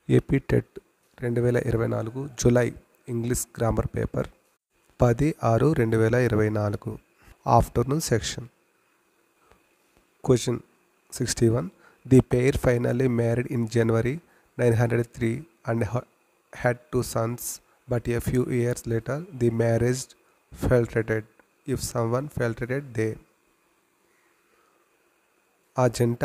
AP TET 2024 July English grammar paper 10/6/2024 afternoon section. Question 61. The pair finally married in January 903 and had 2 sons, but a few years later the marriage faltered. If someone faltered, they. ఆ జంట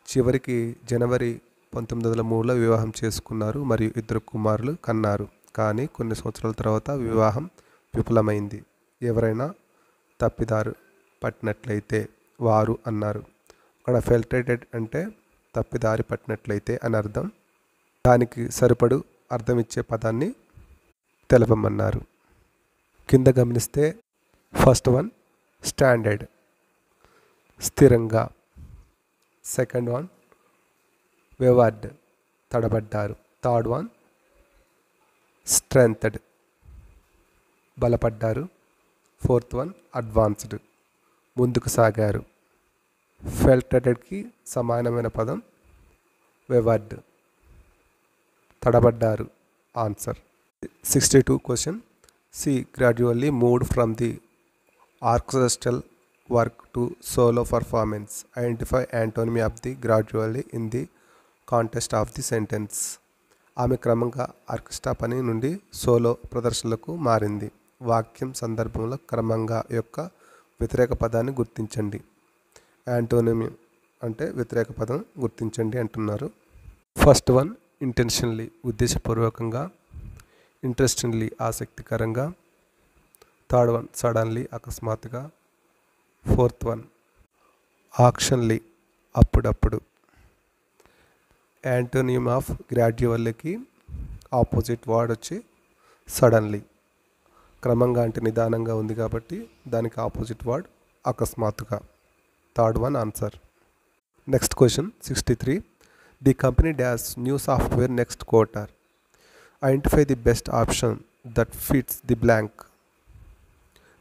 చివరికి జనవరి 1903లో వివాహం చేసుకున్నారు మరియు 2 కుమారులు కన్నారు. కానీ కొన్ని సంవత్సరాల తర్వాత వివాహం విఫలమైంది. ఎవరైనా తప్పిదారు పట్టినట్లయితే వారు అన్నారు. అక్కడ ఫెల్టెడ్ అంటే తప్పిదారి పట్టినట్లయితే అని అర్థం. దానికి సరిపడు అర్థం ఇచ్చే పదాన్ని తెలపమన్నారు. కింద గమనిస్తే ఫస్ట్ వన్ స్టాండర్డ్ స్థిరంగా, సెకండ్ వన్ వేవర్డ్ తడబడ్డారు, థర్డ్ వన్ స్ట్రెంగ్తడ్ బలపడ్డారు, ఫోర్త్ వన్ అడ్వాన్స్డ్ ముందుకు సాగారు. ఫెల్టెడ్కి సమానమైన పదం వేవర్డ్, తడబడ్డారు answer. 62 question. She gradually moved from the orchestral work to solo performance. Identify antonymy of the gradually in the context of the sentence. ఆమె క్రమంగా ఆర్కెస్ట్రా పని నుండి సోలో ప్రదర్శనలకు మారింది. వాక్యం సందర్భంలో క్రమంగా యొక్క వ్యతిరేక పదాన్ని గుర్తించండి. యాంటోనిమీ అంటే వ్యతిరేక పదం గుర్తించండి అంటున్నారు. ఫస్ట్ వన్ ఇంటెన్షనల్లీ ఉద్దేశపూర్వకంగా, ఇంట్రెస్టింగ్లీ ఆసక్తికరంగా, థర్డ్ వన్ సడన్లీ అకస్మాత్తుగా, ఫోర్త్ వన్ ఆక్షన్లీ అప్పుడప్పుడు. యాంటోనిమ్ ఆఫ్ గ్రాడ్యువల్లీకి ఆపోజిట్ వర్డ్ వచ్చి సడన్లీ. క్రమంగా అంటే నిదానంగా ఉంది కాబట్టి దానికి ఆపోజిట్ వర్డ్ అకస్మాత్తుగా. Third one answer. Next question 63. The company dash new software next quarter. Identify the best option that fits the blank.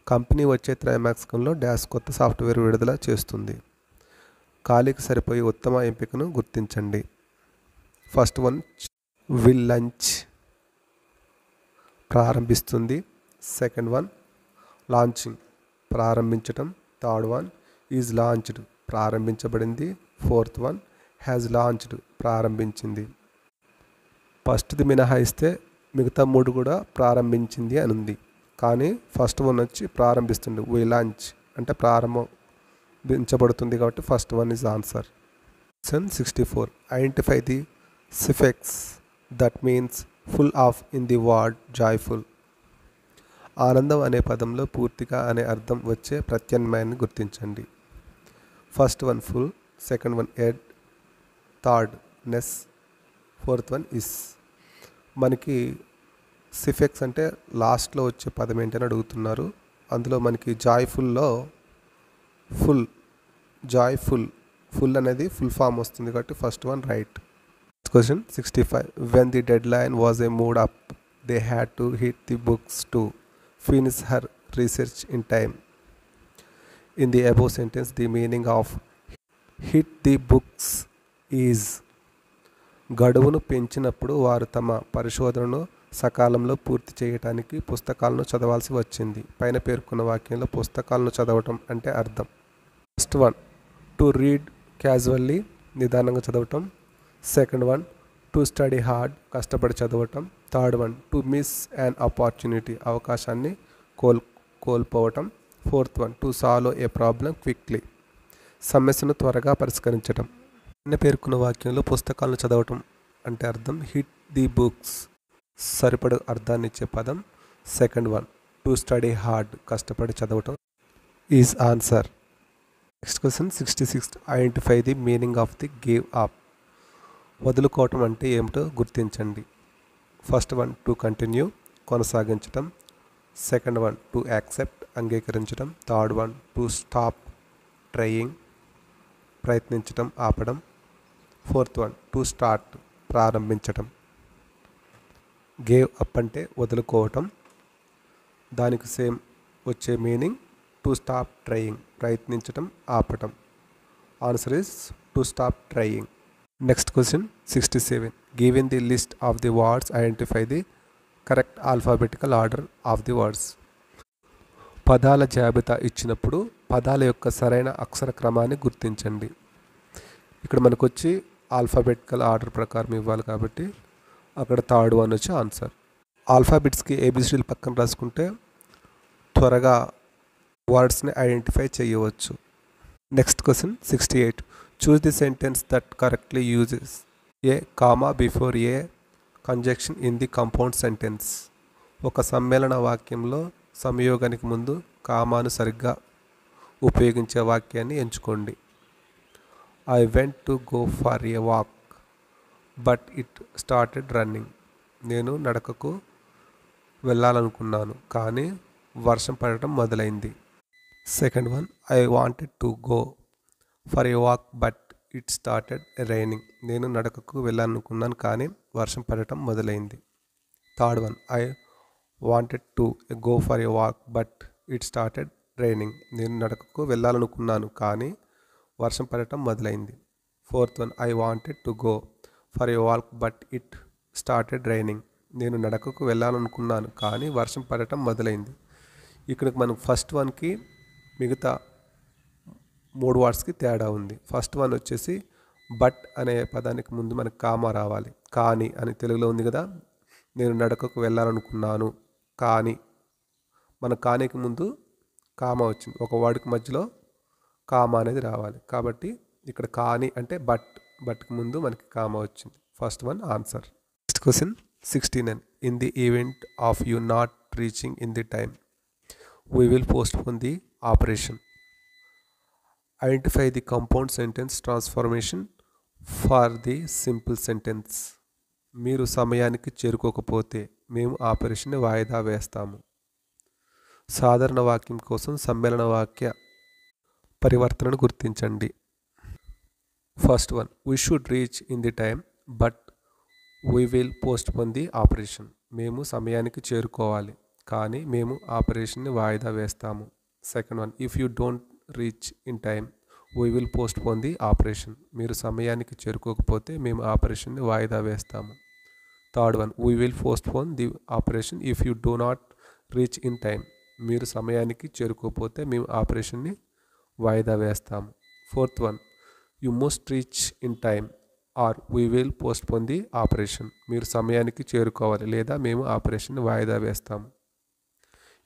Company వచ్చే త్రైమాసికంలో డాష్ కొత్త సాఫ్ట్వేర్ విడుదల చేస్తుంది. ఖాళీకి సరిపోయే ఉత్తమ ఎంపికను గుర్తించండి. ఫస్ట్ వన్ విల్ లంచ్ ప్రారంభిస్తుంది, సెకండ్ వన్ లాంచింగ్ ప్రారంభించటం, థర్డ్ వన్ ఈజ్ లాంచ్డ్ ప్రారంభించబడింది, ఫోర్త్ వన్ హ్యాజ్ లాంచ్డ్ ప్రారంభించింది. ఫస్ట్ది మినహాయిస్తే మిగతా 3 కూడా ప్రారంభించింది అని ఉంది. కానీ ఫస్ట్ వన్ వచ్చి ప్రారంభిస్తుంది. వి లాంచ్ అంటే ప్రారంభించబడుతుంది కాబట్టి first one is answer. 64. Identify the suffix that means full of in the word joyful. ఆనందం అనే పదంలో పూర్తిగా అనే అర్థం వచ్చే ప్రత్యామ్నాయాన్ని గుర్తించండి. First one full, second one ed, third ness, fourth one is. మనకి సిఫెక్స్ అంటే లాస్ట్లో వచ్చే పదం ఏంటని అడుగుతున్నారు. అందులో మనకి జాయ్ఫుల్లో ఫుల్, జాయ్ఫుల్, ఫుల్ అనేది ఫుల్ ఫామ్ వస్తుంది కాబట్టి first one right. Question 65. When the deadline was moved up, they had to hit the books to finish her research in time. In the above sentence, the meaning of hit the books is గడువును పెంచినప్పుడు వారు తమ పరిశోధనను సకాలంలో పూర్తి చేయడానికి పుస్తకాలను చదవాల్సి వచ్చింది. పైన పేర్కొన్న వాక్యంలో పుస్తకాలను చదవటం అంటే అర్థం. First one to read casually నిదానంగా చదవటం, second one to study hard కష్టపడి చదవటం, third one to miss an opportunity అవకాశాన్ని కోల్పోవటం, fourth one to solve a problem quickly సమస్యను త్వరగా పరిష్కరించటం. పైన పేర్కొన్న వాక్యంలో పుస్తకాలను చదవటం అంటే అర్థం హిట్ ది బుక్స్ సరిపడు అర్థాన్ని ఇచ్చే పదం second one to study hard కష్టపడి చదవటం is answer. Next question 66. Identify the meaning of the give up. వదులుకోవటం అంటే ఏమిటో గుర్తించండి. ఫస్ట్ వన్ టు కంటిన్యూ కొనసాగించటం, సెకండ్ వన్ టు యాక్సెప్ట్ అంగీకరించడం, third one to stop trying ప్రయత్నించటం ఆపడం, ఫోర్త్ వన్ టు స్టార్ట్ ప్రారంభించటం. గేవ్ అప్ అంటే వదులుకోవటం, దానికి సేమ్ వచ్చే మీనింగ్ టు స్టాప్ ట్రయింగ్ ప్రయత్నించటం ఆపటం. Answer is to stop trying. Next question 67. Given the list of the words identify the correct alphabetical order of the words. పదాల జాబితా ఇచ్చినప్పుడు పదాల యొక్క సరైన అక్షర క్రమాన్ని గుర్తించండి. ఇక్కడ మనకు వచ్చి ఆల్ఫాబెటికల్ ఆర్డర్ ప్రకారం ఇవ్వాలి కాబట్టి అక్కడ థర్డ్ వన్ వచ్చి ఆన్సర్. ఆల్ఫాబెట్స్కి ఏబిసిడీలు పక్కన రాసుకుంటే త్వరగా వర్డ్స్ని ఐడెంటిఫై చేయవచ్చు. Next question 68. Choose the sentence that correctly uses A comma before A conjunction in the compound sentence. ఒక సమ్మేళన వాక్యంలో సంయోగానికి ముందు కామాను సరిగ్గా ఉపయోగించే వాక్యాన్ని ఎంచుకోండి. I went to go for a walk but it started running. నేను నడకకు వెళ్ళాలనుకున్నాను కానీ వర్షం పడటం మొదలైంది. Second one, I wanted to go for a walk but it started raining. నేను నడకకు వెళ్ళాలనుకున్నాను కానీ వర్షం పడటం మొదలైంది. Third one, I wanted to go for a walk but it started raining. నేను నడకకు వెళ్ళాలనుకున్నాను కానీ వర్షం పడటం మొదలైంది. Fourth one, I wanted to go for a walk but it started raining. నేను నడకకు వెళ్ళాలనుకున్నాను కానీ వర్షం పడటం మొదలైంది. ఇక్కడ మనం ఫస్ట్ వన్కి మిగతా 3 వర్డ్స్కి తేడా ఉంది. ఫస్ట్ వన్ వచ్చేసి బట్ అనే పదానికి ముందు మనకు కామా రావాలి. కానీ అని తెలుగులో ఉంది కదా, నేను నడకకు వెళ్ళాలనుకున్నాను కానీ మన కానీకి ముందు కామా వచ్చింది. ఒక వర్డ్కి మధ్యలో కామా అనేది రావాలి కాబట్టి ఇక్కడ కానీ అంటే బట్కి ముందు మనకి కామా వచ్చింది. First one answer. Next question 69. In the event of you not reaching in the time we will postpone the operation. Identify the compound sentence transformation for the simple sentence. మీరు సమయానికి చేరుకోకపోతే మేము ఆపరేషన్ని వాయిదా వేస్తాము. సాధారణ వాక్యం కోసం సమ్మేళన వాక్య పరివర్తనను గుర్తించండి. First one, we should reach in the time but we will postpone the operation. మేము సమయానికి చేరుకోవాలి కానీ మేము ఆపరేషన్ని వాయిదా వేస్తాము. Second one, if you don't reach in time we will postpone the operation. మీరు సమయానికి చేరుకోకపోతే మేము ఆపరేషన్ని వాయిదా వేస్తాము. Third one, we will postpone the operation if you do not reach in time. మీరు సమయానికి చేరుకోకపోతే మేము ఆపరేషన్ని వాయిదా వేస్తాము. Fourth one, you must reach in time or we will postpone the operation. మీరు సమయానికి చేరుకోవాలి లేదా మేము ఆపరేషన్ని వాయిదా వేస్తాము.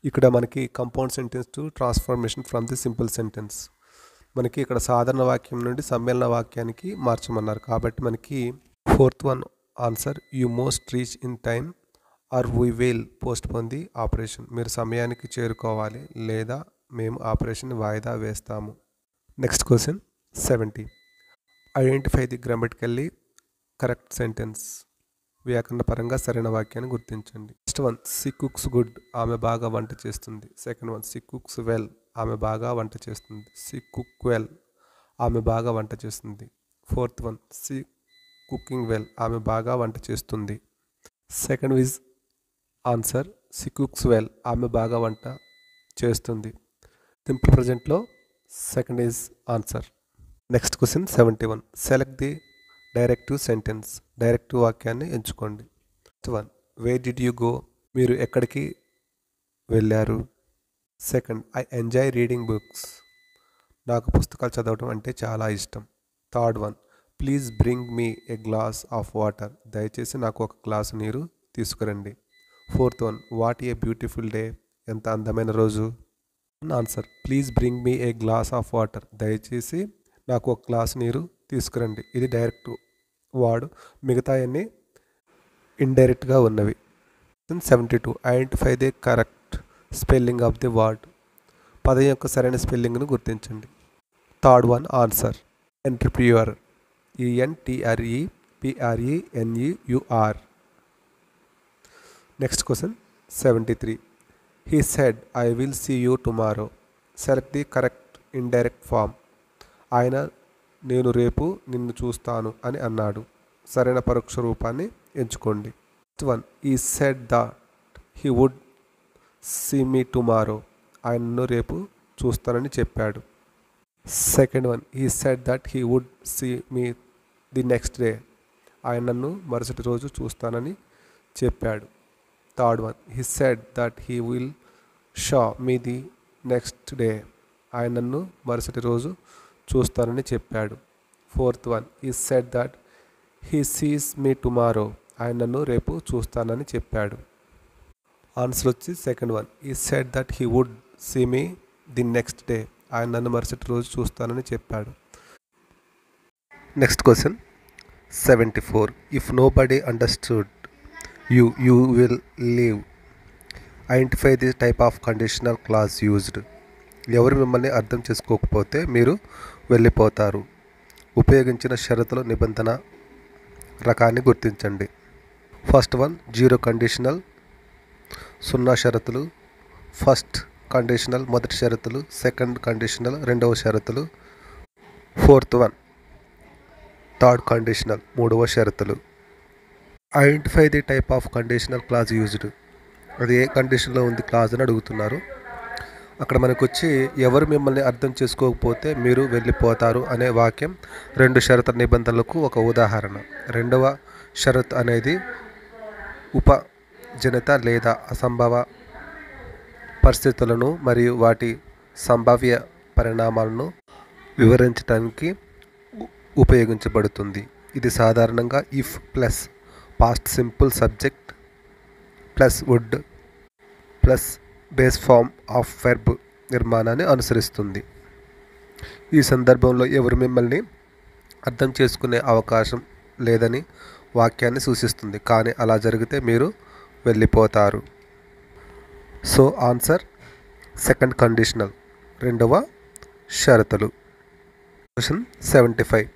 ఇక్కడ మనకి compound sentence to transformation from the simple sentence. మనకి ఇక్కడ సాధారణ వాక్యం నుండి సమ్మేళన వాక్యానికి మార్చమన్నారు కాబట్టి మనకి fourth one answer. You must reach in time or we will postpone the operation. మీరు సమయానికి చేరుకోవాలి లేదా మేము ఆపరేషన్ వాయిదా వేస్తాము. Next question 70. Identify the grammatically correct sentence. వ్యాకరణ పరంగా సరైన వాక్యాన్ని గుర్తించండి. First one, she cooks good. ఆమె బాగా వంట చేస్తుంది. Second one, she cooks well. ఆమె బాగా వంట చేస్తుంది. She cook well. ఆమె బాగా వంట చేస్తుంది. Fourth one, she cooking well. ఆమె బాగా వంట చేస్తుంది. Second is answer. She cooks well. ఆమె బాగా వంట చేస్తుంది. సింపుల్ ప్రజెంట్లో second is answer. Next question 71. Select the directive sentence. Directive వాక్యాన్ని ఎంచుకోండి. First one, where did you go. మీరు ఎక్కడికి వెళ్ళారు. Second, I enjoy reading books. నాకు పుస్తకాలు చదవడం అంటే చాలా ఇష్టం. Third one, please bring me a glass of water. దయచేసి నాకు ఒక గ్లాసు నీరు తీసుకురండి. Fourth one, what a beautiful day. ఎంత అందమైన రోజు. Answer, please bring me a glass of water. దయచేసి నాకు ఒక గ్లాసు నీరు తీసుకురండి. ఇది డైరెక్ట్ వర్డ్, మిగతా అన్నీ ఇండైరెక్ట్గా ఉన్నవి. 72. Identify the correct spelling of the word. పదం యొక్క సరైన స్పెల్లింగ్ను గుర్తించండి. Third one answer. Entrepreneur. ENTREPRENEUR. Next question 73. He said I will see you tomorrow. Select the correct indirect form. ఆయన నేను రేపు నిన్ను చూస్తాను అని అన్నాడు. సరైన పరోక్ష రూపాన్ని ఎంచుకోండి. First one, he said that he would see me tomorrow. ఆయనను రేపు చూస్తానని చెప్పాడు. Second one, he said that he would see me the next day, ఆయన నన్ను మరుసటి రోజు చూస్తానని చెప్పాడు. Third one, he said that he will show me the next day, ఆయన నన్ను మరుసటి రోజు చూస్తానని చెప్పాడు. Fourth one, he said that he sees me tomorrow, ఆయన నన్ను రేపు చూస్తానని చెప్పాడు. ఆన్సర్ వచ్చి second one, he said that he would see me the next day, ఆయన నన్ను మరుసటి రోజు చూస్తానని చెప్పాడు. Next question 74. If nobody understood you will leave. Identify the type of conditional clause used. ఎవరు మిమ్మల్ని అర్థం చేసుకోకపోతే మీరు వెళ్ళిపోతారు. ఉపయోగించిన షరతుల నిబంధన రకాన్ని గుర్తించండి. ఫస్ట్ వన్, జీరో కండిషనల్, సున్నా షరతులు. ఫస్ట్ కండిషనల్, మొదటి షరతులు. సెకండ్ కండిషనల్, రెండవ షరతులు. ఫోర్త్ వన్, థర్డ్ కండిషనల్, మూడవ షరతులు. Identify the type of conditional clause used. అది ఏ కండిషన్లో ఉంది క్లాజ్ అని అడుగుతున్నారు. అక్కడ మనకు వచ్చి ఎవరు మిమ్మల్ని అర్థం చేసుకోకపోతే మీరు వెళ్ళిపోతారు అనే వాక్యం రెండు షరతు నిబంధనలకు ఒక ఉదాహరణ. రెండవ షరత్ అనేది ఉపజనిత లేదా అసంభవ పరిస్థితులను మరియు వాటి సంభావ్య పరిణామాలను వివరించడానికి ఉపయోగించబడుతుంది. ఇది సాధారణంగా if plus past simple subject plus would plus base form of verb నిర్మాణాన్ని అనుసరిస్తుంది. ఈ సందర్భంలో ఎవరు మిమ్మల్ని అర్థం చేసుకునే అవకాశం లేదని వాక్యాన్ని సూచిస్తుంది, కానీ అలా జరిగితే మీరు వెళ్ళిపోతారు. సో ఆన్సర్ సెకండ్ కండిషనల్, రెండవ షరతులు. Question 75.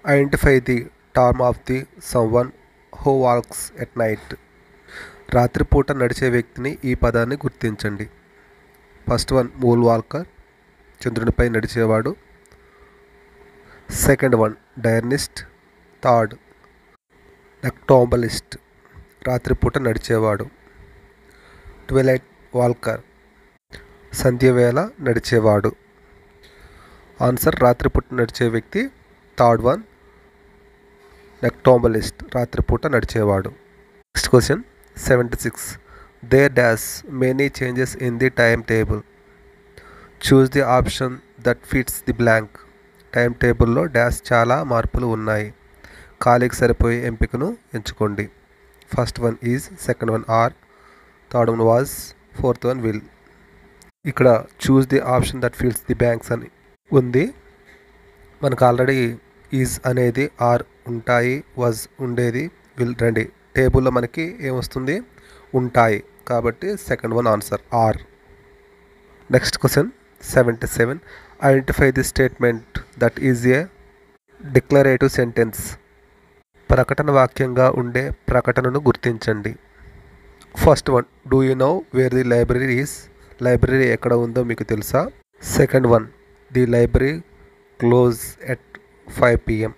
Identify the term of the someone who walks at night. రాత్రిపూట నడిచే వ్యక్తిని ఈ పదాన్ని గుర్తించండి. ఫస్ట్ వన్, మూల్ వాల్కర్, చంద్రునిపై నడిచేవాడు. Second one, diurnist. Third, noctambulist, రాత్రిపూట నడిచేవాడు. ట్విలైట్ వాల్కర్, సంధ్యవేళ నడిచేవాడు. ఆన్సర్ రాత్రిపూట నడిచే వ్యక్తి. థర్డ్ వన్, నక్టాంబలిస్ట్, రాత్రిపూట నడిచేవాడు. Next question 76. There dash many changes in the timetable. Choose the option that fits the blank. Time టేబుల్లో డాష్ చాలా మార్పులు ఉన్నాయి. ఖాళీకి సరిపోయే ఎంపికను ఎంచుకోండి. First one is, second one are, third one was, fourth one will. ఇక్కడ choose the option that fills the blanks అని ఉంది. మనకు ఆల్రెడీ ఈజ్ అనేది, ఆర్ ఉంటాయి, వాజ్ ఉండేది, విల్ రండి. టేబుల్లో మనకి ఏమొస్తుంది, ఉంటాయి, కాబట్టి second one answer are. Next question 77. Identify the statement that is a declarative sentence. ప్రకటన వాక్యంగా ఉండే ప్రకటనను గుర్తించండి. First one, do you know where the library is. Library ఎక్కడ ఉందో మీకు తెలుసా. Second one, the library close at 5 PM.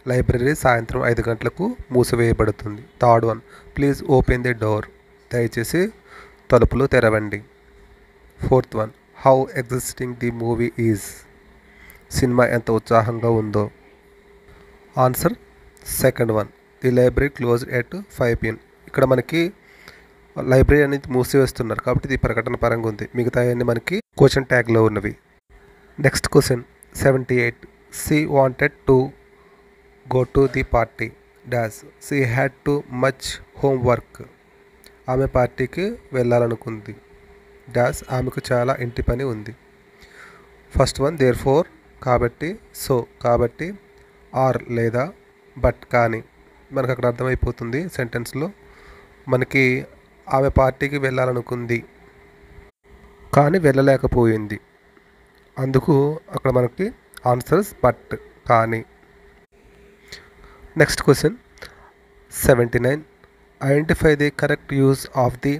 Library సాయంత్రం 5 గంటలకు మూసివేయబడుతుంది. Third one, please open the door. దయచేసి తలుపులు తెరవండి. Fourth one, how existing the movie is. Cinema ఎంత ఉత్సాహంగా ఉందో. Answer second one, the library close at 5 PM. ఇక్కడ మనకి లైబ్రరీ అనేది మూసివేస్తున్నారు కాబట్టి ఇది ప్రకటన పరంగా ఉంది. మిగతా అన్ని మనకి క్వశ్చన్ ట్యాగ్లో ఉన్నవి. Next question 78. She wanted to go to the party dash. She had too much homework. ఆమె పార్టీకి వెళ్ళాలనుకుంది డాష్. ఆమెకు చాలా ఇంటి పని ఉంది. ఫస్ట్ వన్, దేర్ ఫోర్, కాబట్టి, సో కాబట్టి, ఆర్ లేదా బట్ కానీ. మనకు అక్కడ అర్థమైపోతుంది సెంటెన్స్లో. మనకి ఆమె పార్టీకి వెళ్ళాలనుకుంది కానీ వెళ్ళలేకపోయింది. అందుకు అక్కడ మనకి ఆన్సర్స్ బట్, కానీ. Next question 79. Identify the correct use of the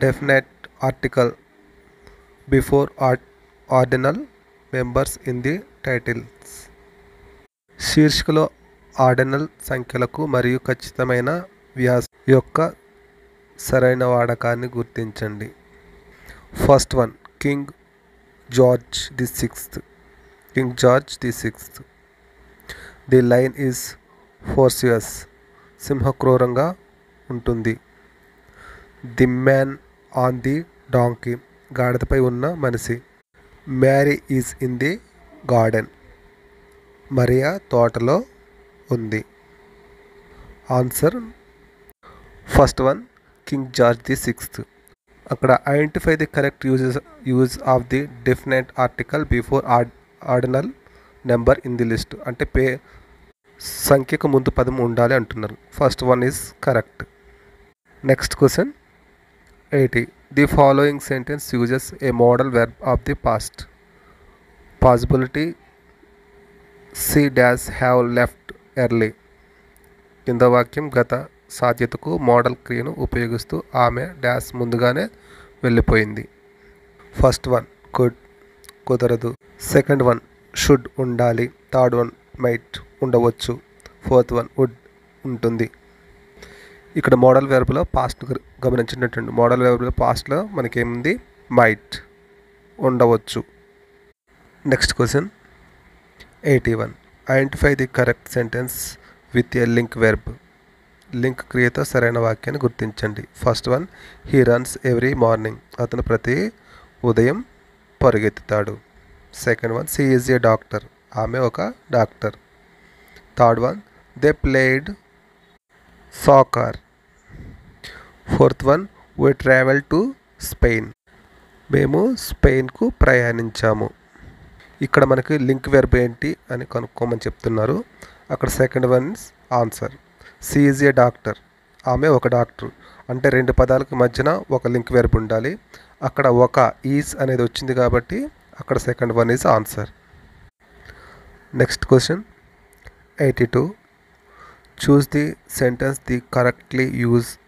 definite article before ordinal members in the titles. శీర్షికలో ఆర్డినల్ సంఖ్యలకు మరియు ఖచ్చితమైన వ్యాసం యొక్క సరైన వాడకాన్ని గుర్తించండి. First one, King George the 6th. King George the 6th. The lion is ferocious. సింహ క్రూరంగా ఉంటుంది. The man on the donkey. గాడిదపై ఉన్న మనిషి. Mary is in the garden. Maria తోటలో ఉంది. Answer first one King George the sixth. అక్కడ identify the correct use of the definite article before ordinal number in the list. అంటే సంఖ్యకు ముందు పదం ఉండాలి అంటున్నారు. First one is correct. Next question 80. The following sentence uses a modal verb of the past. Possibility she dash have left early. కింద వాక్యం గత సాధ్యతకు model క్రియను ఉపయోగిస్తూ ఆమె డాష్ ముందుగానే వెళ్ళిపోయింది. ఫస్ట్ వన్ కుడ్, కుదరదు. సెకండ్ వన్ షుడ్, ఉండాలి. థర్డ్ వన్ మైట్, ఉండవచ్చు. ఫోర్త్ వన్ వుడ్, ఉంటుంది. ఇక్కడ మోడల్ వెర్బ్లో పాస్ట్ గమనించినట్టు మోడల్ వెర్బ్లో పాస్ట్లో మనకేముంది? మైట్, ఉండవచ్చు. Next question 81. Identify the correct sentence with a link verb. Link క్రియతో సరైన వాక్యాన్ని గుర్తించండి. First one he runs every morning. అతను ప్రతి ఉదయం పరుగెత్తుతాడు. Second one she is a doctor. ఆమె ఒక doctor. Third one they played soccer. Fourth one we travel to Spain. మేము స్పెయిన్కు ప్రయాణించాము. ఇక్కడ మనకి లింక్ వెర్బ్ ఏంటి అని కనుక్కోమని చెప్తున్నారు. అక్కడ second one answer. She is a doctor. ఆమె ఒక డాక్టర్. అంటే రెండు పదాలకు మధ్యన ఒక లింక్ వెర్బ్ ఉండాలి. అక్కడ ఒక ఈజ్ అనేది వచ్చింది కాబట్టి అక్కడ second one is answer. Next question 82. Choose the sentence the correctly use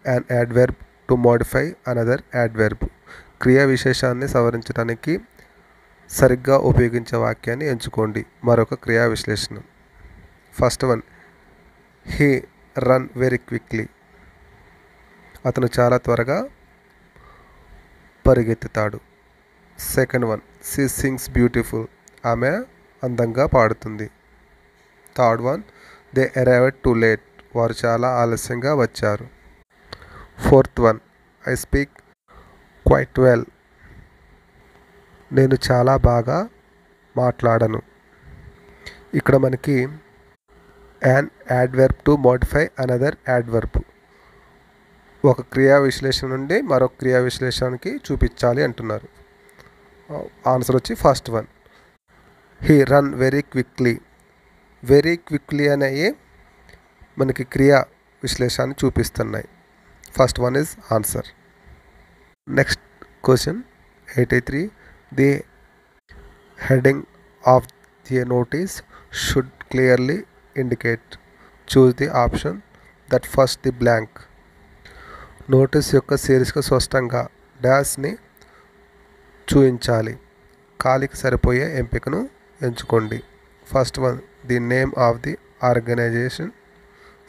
an adverb to modify another adverb. క్రియా విశేషాన్ని సవరించడానికి సరిగ్గా ఉపయోగించే వాక్యాన్ని ఎంచుకోండి. మరొక క్రియా విశ్లేషణ. First one he run very quickly. అతను చాలా త్వరగా పరిగెత్తుతాడు. Second one she sings beautiful. ఆమె అందంగా పాడుతుంది. Third one they arrived too late. వారు చాలా ఆలస్యంగా వచ్చారు. Fourth one I speak quite well. నేను చాలా బాగా మాట్లాడను. ఇక్కడ మనకి an adverb to modify another adverb. ఒక క్రియా విశ్లేషణ నుండి మరొక క్రియా విశ్లేషణకి చూపించాలి అంటున్నారు. ఆన్సర్ వచ్చి first one he run very quickly. Very quickly అనేవి మనకి క్రియా విశ్లేషణని చూపిస్తున్నాయి. First one is answer. Next question 83. The heading of the notice should clearly indicate. Choose the option that first the blank. Notice యొక్క శీర్షిక స్పష్టంగా డాష్ని చూపించాలి. ఖాళీకి సరిపోయే ఎంపికను ఎంచుకోండి. First one the name of the organisation.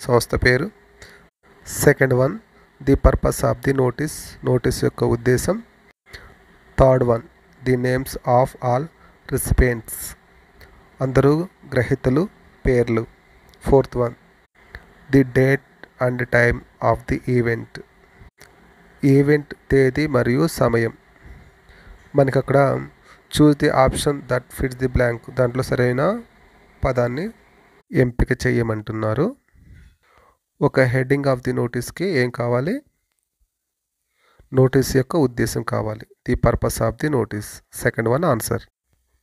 సంస్థ పేరు. Second one the purpose of the notice. Notice యొక్క ఉద్దేశం. Third one the names of all recipients. అందరూ గ్రహీతలు పేర్లు. Fourth one the date and time of the event. Event తేదీ మరియు సమయం. మనకి అక్కడ choose the option that fits the blank. దాంట్లో సరైన పదాన్ని ఎంపిక చేయమంటున్నారు. ఒక హెడ్డింగ్ ఆఫ్ ది నోటీస్కి ఏం కావాలి? నోటీస్ యొక్క ఉద్దేశం కావాలి. The purpose of the notice. Second one answer.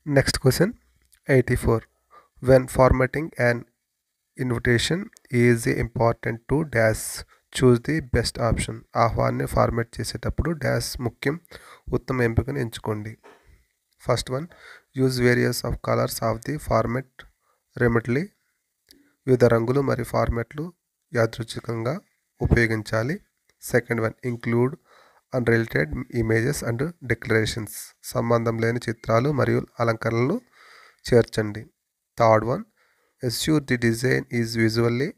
Next question 84. When formatting an invitation is important to dash. Choose the best option. ఆహ్వాన్ని ఫార్మాట్ చేసేటప్పుడు డాష్ ముఖ్యం. ఉత్తమ ఎంపికను ఎంచుకోండి. First one use various of colours of the format randomly. వివిధ రంగులు మరియు ఫార్మాట్లు యాదృచ్ఛికంగా ఉపయోగించాలి. Second one include unrelated images and declarations. సంబంధం లేని చిత్రాలు మరియు అలంకరణలు చేర్చండి. Third one ensure the design is visually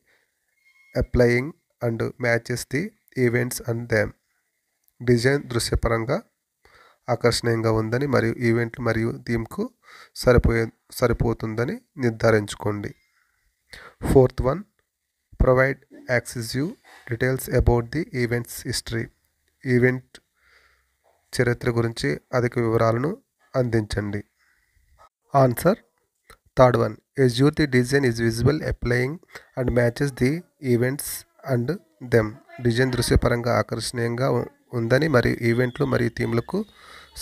applying and matches the events and them. Design దృశ్యపరంగా ఆకర్షణీయంగా ఉందని మరియు ఈవెంట్లు మరియు థీమ్కు సరిపోతుందని నిర్ధారించుకోండి. Fourth one, provide excessive details about the event's history. Event చరిత్ర గురించి అధిక వివరాలను అందించండి. Answer third one, ensure the design is visible applying and matches the events and them. Design దృశ్యపరంగా ఆకర్షణీయంగా ఉందని మరియు ఈవెంట్లు మరియు థీమ్లకు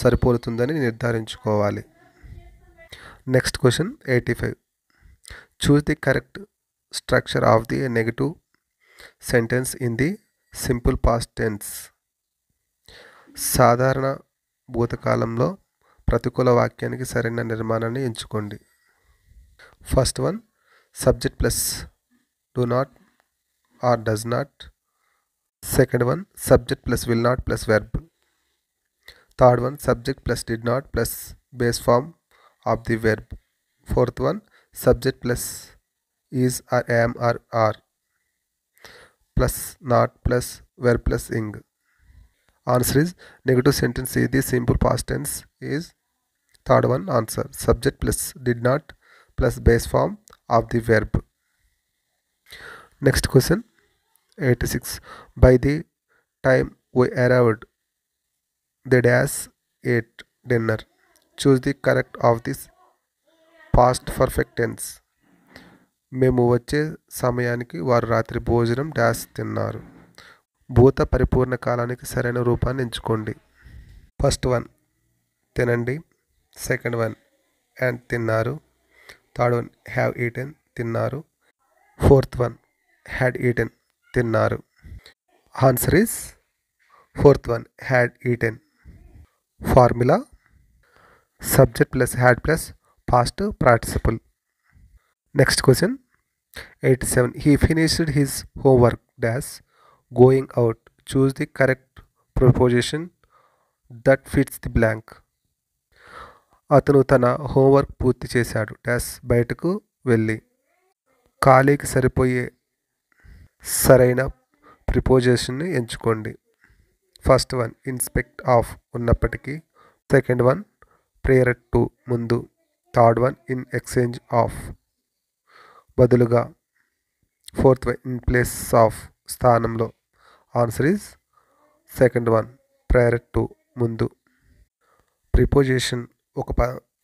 సరిపోలుతుందని నిర్ధారించుకోవాలి. Next question 85. Choose the correct structure of the negative sentence in the simple past tense. సాధారణ భూతకాలంలో ప్రతికూల వాక్యానికి సరైన నిర్మాణాన్ని ఎంచుకోండి. First one, subject plus do not or does not. Second one, subject plus will not plus verb. Third one, subject plus did not plus base form of the verb. Fourth one, subject plus is or am or are plus not plus verb plus ing. Answer is negative sentence in the simple past tense is third one answer, subject plus did not plus base form of the verb. Next question 86. By the time we arrived the dash ate dinner. Choose the correct of this past perfect tense. మేము వచ్చే సమయానికి వారు రాత్రి భోజనం dash తిన్నారు. భూత పరిపూర్ణ కాలానికి సరైన రూపాన్ని ఎంచుకోండి. ఫస్ట్ వన్, తినండి. సెకండ్ వన్, అండ్ తిన్నారు. థర్డ్ వన్, హ్యావ్ ఈటెన్ తిన్నారు. ఫోర్త్ వన్, హ్యాడ్ ఈటెన్ తిన్నారు. Answer is fourth one, had eaten. Formula subject plus had plus past participle. Next question 87. He finished his homework dash going out. Choose the correct preposition that fits the blank. అతను తన homework పూర్తి చేశాడు dash బయటకు వెళ్ళి. ఖాళీకి సరిపోయే సరైన ప్రిపోజిషన్ని ఎంచుకోండి. ఫస్ట్ వన్, ఇన్స్పెక్ట్ ఆఫ్ ఉన్నప్పటికీ. సెకండ్ వన్, ప్రేయర్ టు ముందు. Third one, in exchange of బదులుగా. Fourth one, in place of స్థానంలో. Answer is second one, prior to ముందు. ప్రిపోజిషన్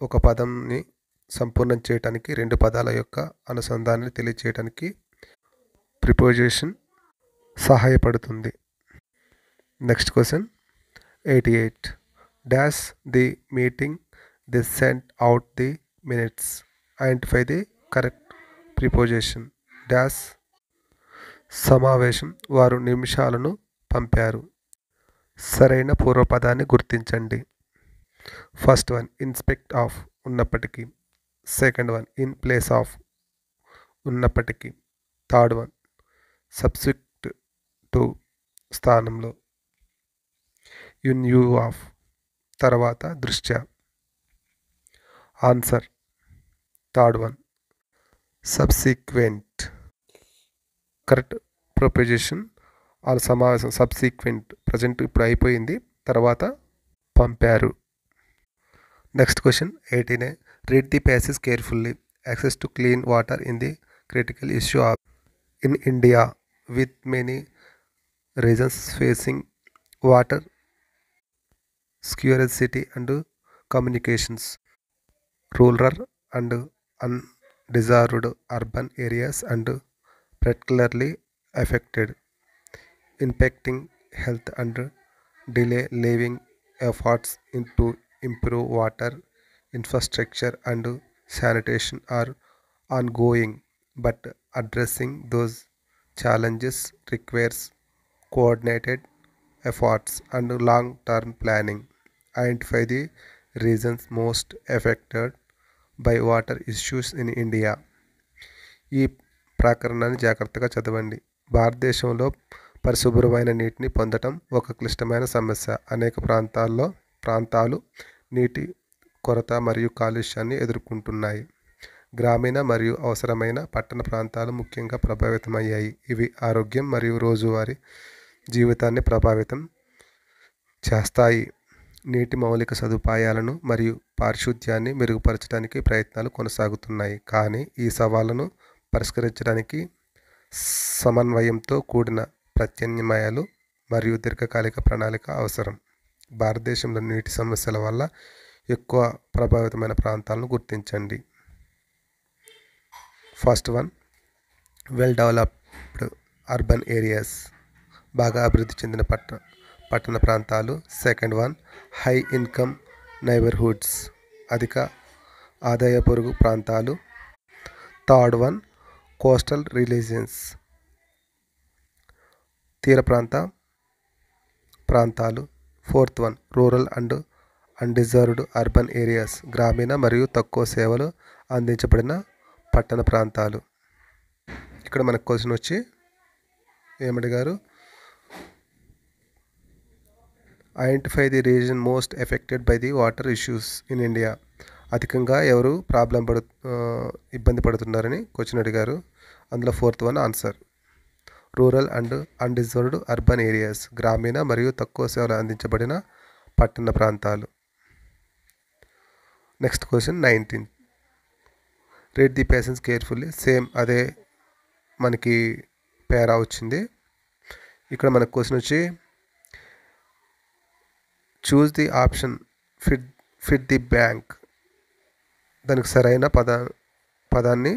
ఒక పదంని సంపూర్ణం చేయడానికి రెండు పదాల యొక్క అనుసంధానాన్ని తెలియచేయడానికి ప్రిపోజిషన్ సహాయపడుతుంది. Next question 88. Dash the meeting the sent out the minutes. Identify the correct preposition. Dash సమావేశం వారు నిమిషాలను పంపారు. సరైన పూర్వపదాన్ని గుర్తించండి. ఫస్ట్ వన్, ఇన్స్పెక్ట్ ఆఫ్ ఉన్నప్పటికీ. Second one, in place of ఉన్నప్పటికీ. థర్డ్ వన్, సబ్జెక్ట్ టు స్థానంలో. ఇన్ యూ ఆఫ్ తర్వాత దృష్ట్యా. Answer third one, subsequent. Correct proposition ఆ సమావేశం సబ్సీక్వెంట్, ప్రజెంట్ ఇప్పుడు అయిపోయింది, తర్వాత పంపారు. Next question 18. Read the passage carefully. Access to clean water in the critical issue of in India with many regions facing water security and communications, rural and undeserved urban areas and particularly affected, impacting health and delay living efforts to improve water infrastructure and sanitation are ongoing, but addressing those challenges requires coordinated efforts and long-term planning. Identify the regions most affected by water issues in India. ఈ ప్రకరణాన్ని జాగ్రత్తగా చదవండి. భారతదేశంలో పరిశుభ్రమైన నీటిని పొందటం ఒక క్లిష్టమైన సమస్య. అనేక ప్రాంతాలు నీటి కొరత మరియు కాలుష్యాన్ని ఎదుర్కొంటున్నాయి. గ్రామీణ మరియు అవసరమైన పట్టణ ప్రాంతాలు ముఖ్యంగా ప్రభావితమయ్యాయి. ఇవి ఆరోగ్యం మరియు రోజువారీ జీవితాన్ని ప్రభావితం చేస్తాయి. నీటి మౌలిక సదుపాయాలను మరియు పారిశుధ్యాన్ని మెరుగుపరచడానికి ప్రయత్నాలు కొనసాగుతున్నాయి, కానీ ఈ సవాళ్లను పరిష్కరించడానికి సమన్వయంతో కూడిన ప్రత్యామ్నాయాలు మరియు దీర్ఘకాలిక ప్రణాళిక అవసరం. భారతదేశంలో నీటి సమస్యల వల్ల ఎక్కువ ప్రభావితమైన ప్రాంతాలను గుర్తించండి. First one, well developed urban areas, బాగా అభివృద్ధి చెందిన పట్టణ ప్రాంతాలు. Second one, high income neighbourhoods, అధిక ఆదాయ పొరుగు ప్రాంతాలు. థర్డ్ వన్, కోస్టల్ రీజియన్స్, తీర ప్రాంతాలు. Fourth one, rural and undeserved urban areas, గ్రామీణ మరియు తక్కువ సేవలు అందించబడిన పట్టణ ప్రాంతాలు. ఇక్కడ మనకు క్వశ్చన్ వచ్చి ఏమడిగారు, identify the region most affected by the water issues in India. అధికంగా ఎవరు ఇబ్బంది పడుతున్నారని క్వశ్చన్ అడిగారు. అందులో fourth one answer. Rural and undeserved urban areas, గ్రామీణ మరియు తక్కువ సేవలు అందించబడిన పట్టణ ప్రాంతాలు. Next question 19. Read the passage carefully. Same అదే మనకి పేరా వచ్చింది. ఇక్కడ మనకు క్వశ్చన్ వచ్చి choose the option fit the blank. దానికి సరైన పదాన్ని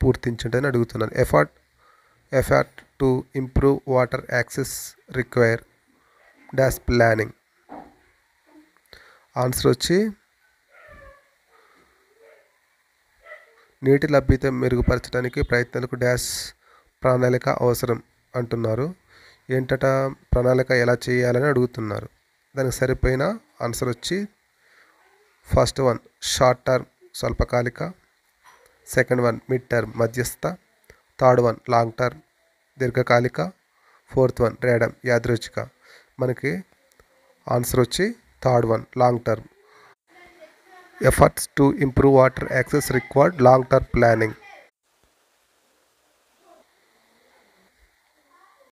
పూర్తించండి అని అడుగుతున్నాను. Effort to improve water access require dash planning. Answer వచ్చి నీటి లభ్యత మెరుగుపరచడానికి ప్రయత్నాలకు డాష్ ప్రణాళిక అవసరం అంటున్నారు. ఏంటట ప్రణాళిక ఎలా చేయాలని అడుగుతున్నారు. దానికి సరిపోయిన ఆన్సర్ వచ్చి ఫస్ట్ వన్ షార్ట్ టర్మ్ స్వల్పకాలిక, సెకండ్ వన్ మిడ్ టర్మ్ మధ్యస్థ, థర్డ్ వన్ లాంగ్ టర్మ్ దీర్ఘకాలిక, ఫోర్త్ వన్ ర్యాండమ్ యాదృచ్ఛిక. మనకి ఆన్సర్ వచ్చి third one long term. Efforts to improve water access required long term planning.